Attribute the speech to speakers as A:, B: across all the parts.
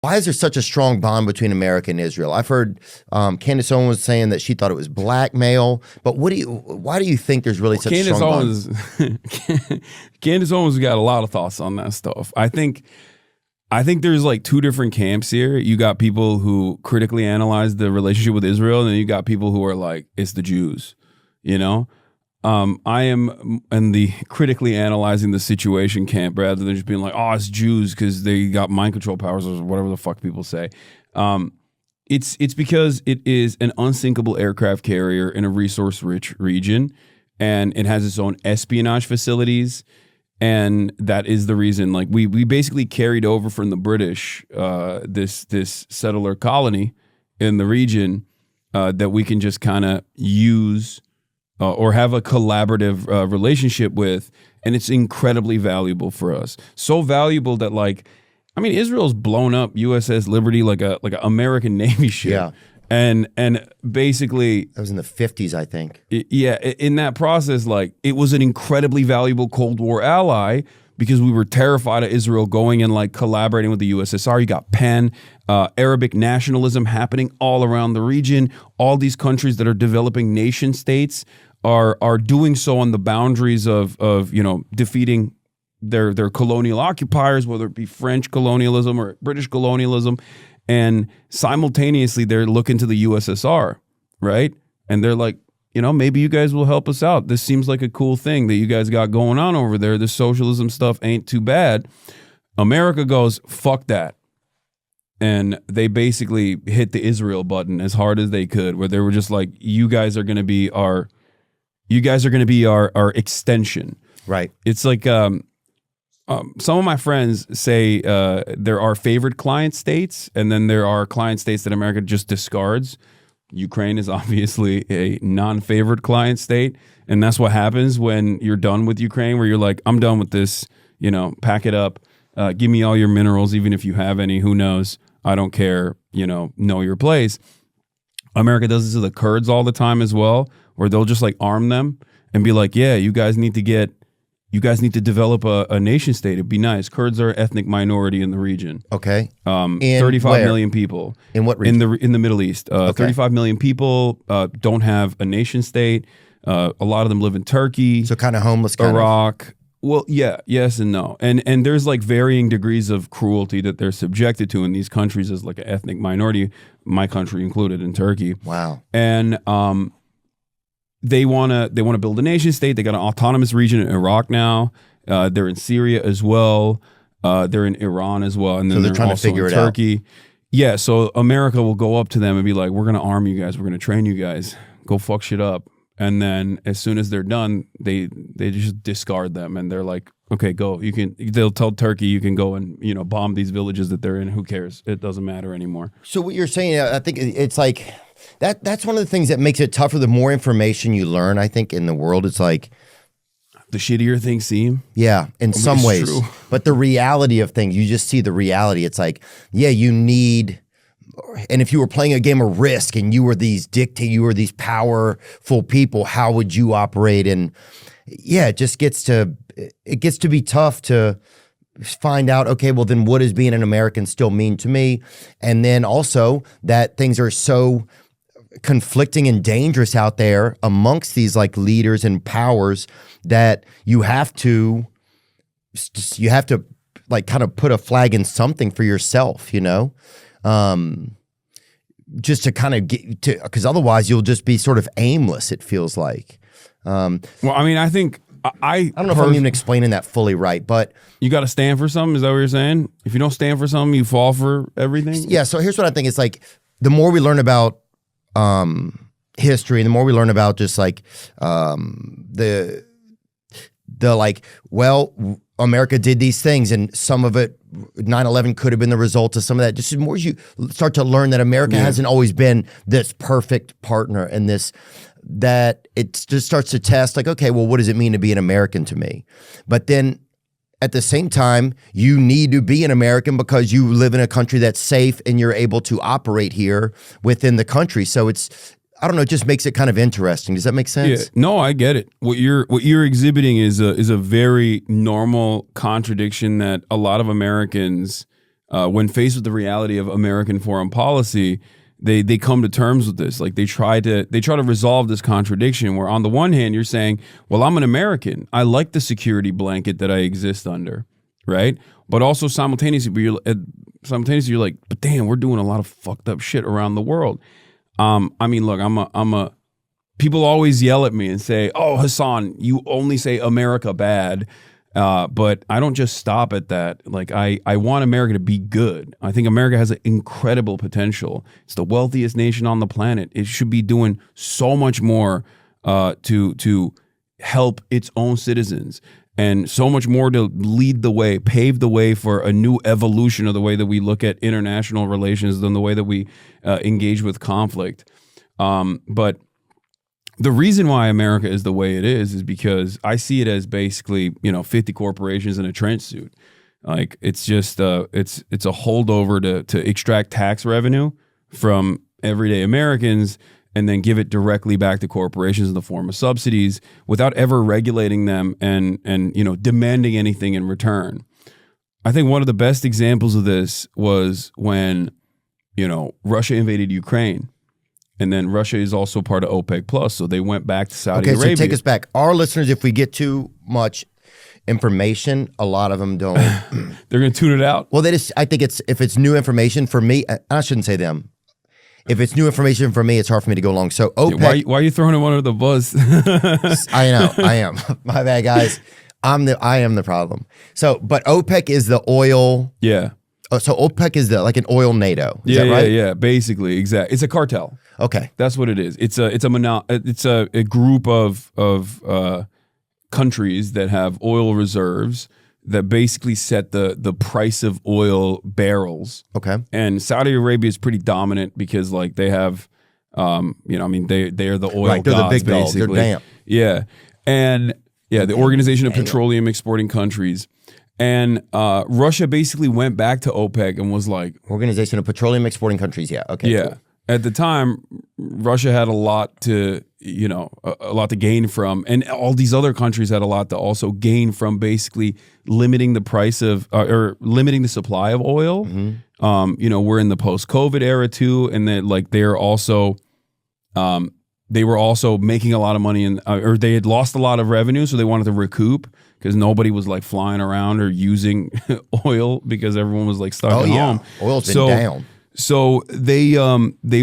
A: Why is there such a strong bond between America and Israel? I've heard Candace Owens was saying that she thought it was blackmail, but why do you think there's really such a strong bond?
B: Candace Owens got a lot of thoughts on that stuff. I think there's like two different camps here. You got people who critically analyze the relationship with Israel, and then you got people who are like, it's the Jews, you know? I am in the critically analyzing the situation camp rather than just being like, oh, it's Jews because they got mind control powers or whatever the fuck people say. It's because it is an unsinkable aircraft carrier in a resource-rich region, and it has its own espionage facilities, and that is the reason. Like we basically carried over from the British this settler colony in the region that we can just kind of use. Or have a collaborative relationship with, and it's incredibly valuable for us. So valuable that, like, I mean, Israel's blown up USS Liberty like a American Navy ship.
A: Yeah.
B: And basically,
A: that was in the 50s, I think.
B: In that process, like, it was an incredibly valuable Cold War ally because we were terrified of Israel going and like collaborating with the USSR. You got PEN, Arabic nationalism happening all around the region. All these countries that are developing nation states are doing so on the boundaries of defeating their colonial occupiers, whether it be French colonialism or British colonialism, and simultaneously they're looking to the USSR, right? And they're like, maybe you guys will help us out. This seems like a cool thing that you guys got going on over there. This socialism stuff ain't too bad. America goes, fuck that. And they basically hit the Israel button as hard as they could, where they were just like, you guys are going to be our extension.
A: Right.
B: It's like some of my friends say there are favored client states, and then there are client states that America just discards. Ukraine is obviously a non-favored client state, and that's what happens when you're done with Ukraine, where you're like, I'm done with this, pack it up, give me all your minerals, even if you have any, who knows, I don't care, know your place. America does this to the Kurds all the time as well, where they'll just like arm them and be like, yeah, you guys need to develop a nation state. It'd be nice. Kurds are an ethnic minority in the region.
A: Okay.
B: 35 million people.
A: In what region?
B: In the Middle East. 35 million people don't have a nation state. A lot of them live in Turkey.
A: So kind of homeless kind
B: Iraq.
A: of.
B: Well, yeah, yes and no. And there's like varying degrees of cruelty that they're subjected to in these countries as like an ethnic minority, my country included in Turkey.
A: Wow.
B: And they want to build a nation state. They got an autonomous region in Iraq now. They're in Syria as well. They're in Iran as well. And then
A: so they're trying
B: also
A: to figure
B: in
A: it
B: Turkey.
A: out.
B: Yeah, so America will go up to them and be like, we're going to arm you guys. We're going to train you guys. Go fuck shit up. And then as soon as they're done, they just discard them. And they're like, okay, go. They'll tell Turkey you can go and, bomb these villages that they're in. Who cares? It doesn't matter anymore.
A: So what you're saying, I think it's like, that's one of the things that makes it tougher. The more information you learn, I think, in the world, it's like,
B: the shittier things seem.
A: Yeah, in some ways. True. But the reality of things, you just see the reality. It's like, yeah, you need, and if you were playing a game of Risk and you were these powerful people, how would you operate? And yeah, it gets to be tough to find out, okay, well then what does being an American still mean to me? And then also that things are so conflicting and dangerous out there amongst these like leaders and powers that you have to like kind of put a flag in something for yourself, just to kind of get to, because otherwise you'll just be sort of aimless, it feels like.
B: Well, I mean, I think I
A: don't know if I'm even explaining that fully right, but
B: you got to stand for something. Is that what you're saying? If you don't stand for something, you fall for everything.
A: Yeah. So here's what I think. It's like the more we learn about history, and the more we learn about just like the like, well, America did these things, and some of it, 9/11 could have been the result of some of that. Just the more you start to learn that America hasn't always been this perfect partner, and that it just starts to test like, okay, well, what does it mean to be an American to me? But then at the same time, you need to be an American because you live in a country that's safe and you're able to operate here within the country. So it's, I don't know, it just makes it kind of interesting. Does that make sense?
B: Yeah, no, I get it. What you're exhibiting is a very normal contradiction that a lot of Americans when faced with the reality of American foreign policy, they come to terms with this. Like they try to resolve this contradiction where on the one hand you're saying, well, I'm an American. I like the security blanket that I exist under, right? But also simultaneously you're like, but damn, we're doing a lot of fucked up shit around the world. I mean, look, people always yell at me and say, oh, Hasan, you only say America bad. But I don't just stop at that. Like I want America to be good. I think America has an incredible potential. It's the wealthiest nation on the planet. It should be doing so much more to help its own citizens, and so much more to lead the way, pave the way for a new evolution of the way that we look at international relations than the way that we engage with conflict. But the reason why America is the way it is because I see it as basically, 50 corporations in a trench suit. Like it's just it's a holdover to extract tax revenue from everyday Americans and then give it directly back to corporations in the form of subsidies without ever regulating them and demanding anything in return. I think one of the best examples of this was when, Russia invaded Ukraine. And then Russia is also part of OPEC Plus, so they went back to Saudi Arabia.
A: Okay, so take us back. Our listeners, if we get too much information, a lot of them don't.
B: They're going to tune it out.
A: Well, I think if it's new information for me, I shouldn't say them. If it's new information for me, it's hard for me to go along. So OPEC.
B: Why are you throwing him under the bus?
A: I know, I am. My bad, guys. I am the problem. So, but OPEC is the oil.
B: Yeah.
A: So OPEC is like an oil NATO. Is that right?
B: Yeah. Basically, exactly. It's a cartel.
A: Okay,
B: that's what it is. It's a group of countries that have oil reserves that basically set the price of oil barrels.
A: Okay,
B: and Saudi Arabia is pretty dominant because like they have, they are the oil
A: right. They're
B: gods,
A: the big dogs.
B: basically.
A: They're damn.
B: Yeah, and the Organization of Petroleum Exporting Countries. And Russia basically went back to OPEC and was like,
A: Organization of Petroleum Exporting Countries. Yeah. Okay.
B: Yeah.
A: Cool.
B: At the time, Russia had a lot to, a lot to gain from, and all these other countries had a lot to also gain from basically limiting the price of, or limiting the supply of oil. Mm-hmm. We're in the post-COVID era too, and then like they were also making a lot of money, or they had lost a lot of revenue, so they wanted to recoup because nobody was like flying around or using oil because everyone was like stuck at home.
A: Oil's been down.
B: So they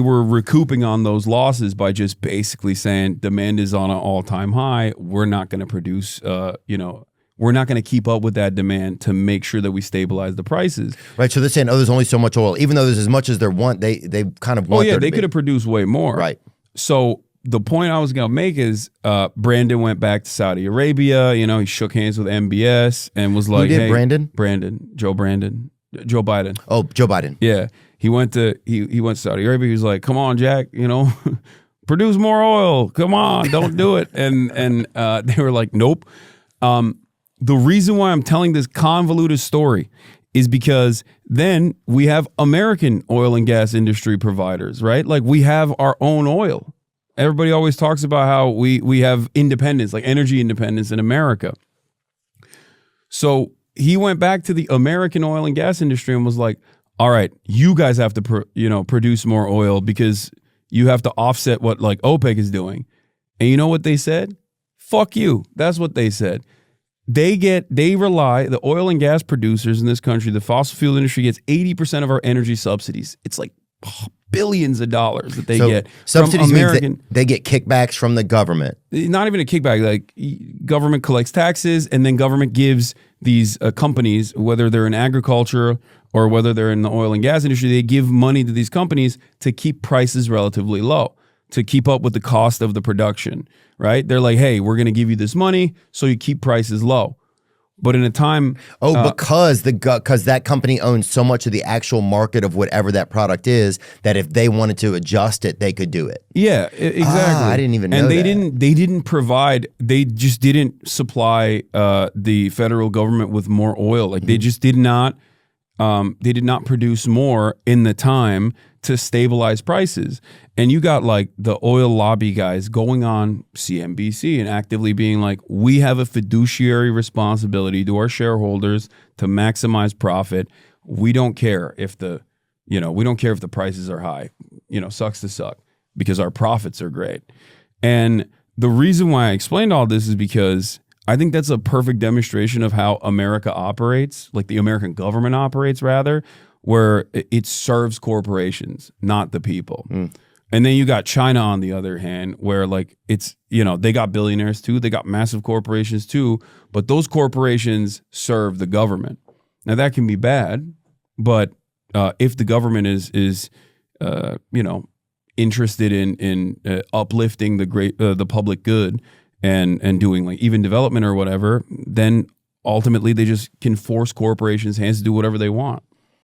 B: were recouping on those losses by just basically saying demand is on an all-time high. We're not going to produce, we're not going to keep up with that demand to make sure that we stabilize the prices.
A: Right. So they're saying, there's only so much oil, even though there's as much as they want. They kind of want.
B: Oh yeah, they could have produced way more.
A: Right.
B: So the point I was going to make is Brandon went back to Saudi Arabia. He shook hands with MBS and was like,
A: who did,
B: hey,
A: Brandon?
B: Joe Biden.
A: Oh, Joe Biden.
B: Yeah. He went to Saudi Arabia. He was like, "Come on, Jack, produce more oil. Come on, don't do it." And they were like, "Nope." The reason why I'm telling this convoluted story is because then we have American oil and gas industry providers, right? Like we have our own oil. Everybody always talks about how we have independence, like energy independence in America. So he went back to the American oil and gas industry and was like, all right, you guys have to produce more oil because you have to offset what like OPEC is doing. And you know what they said? Fuck you. That's what they said. The oil and gas producers in this country, the fossil fuel industry gets 80% of our energy subsidies. It's like billions of dollars that they get.
A: Subsidies means they get kickbacks from the government.
B: Not even a kickback. Like government collects taxes and then government gives these companies, whether they're in agriculture or whether they're in the oil and gas industry, they give money to these companies to keep prices relatively low, to keep up with the cost of the production, right? They're like, hey, we're going to give you this money so you keep prices low. But in a time...
A: because that company owns so much of the actual market of whatever that product is, that if they wanted to adjust it, they could do it.
B: Yeah, exactly.
A: I didn't even know
B: and
A: that.
B: They didn't provide, they just didn't supply the federal government with more oil. Like they just did not produce more in the time to stabilize prices. And you got like the oil lobby guys going on CNBC and actively being like, we have a fiduciary responsibility to our shareholders to maximize profit. we don't care if we don't care if the prices are high, sucks to suck, because our profits are great. And the reason why I explained all this is because I think that's a perfect demonstration of how America operates, like the American government operates rather, where it serves corporations, not the people. And then you got China on the other hand, where like it's, they got billionaires too, they got massive corporations too, but those corporations serve the government. Now that can be bad, but if the government is interested in uplifting the public good and doing like even development or whatever, then ultimately they just can force corporations' hands to do whatever they want.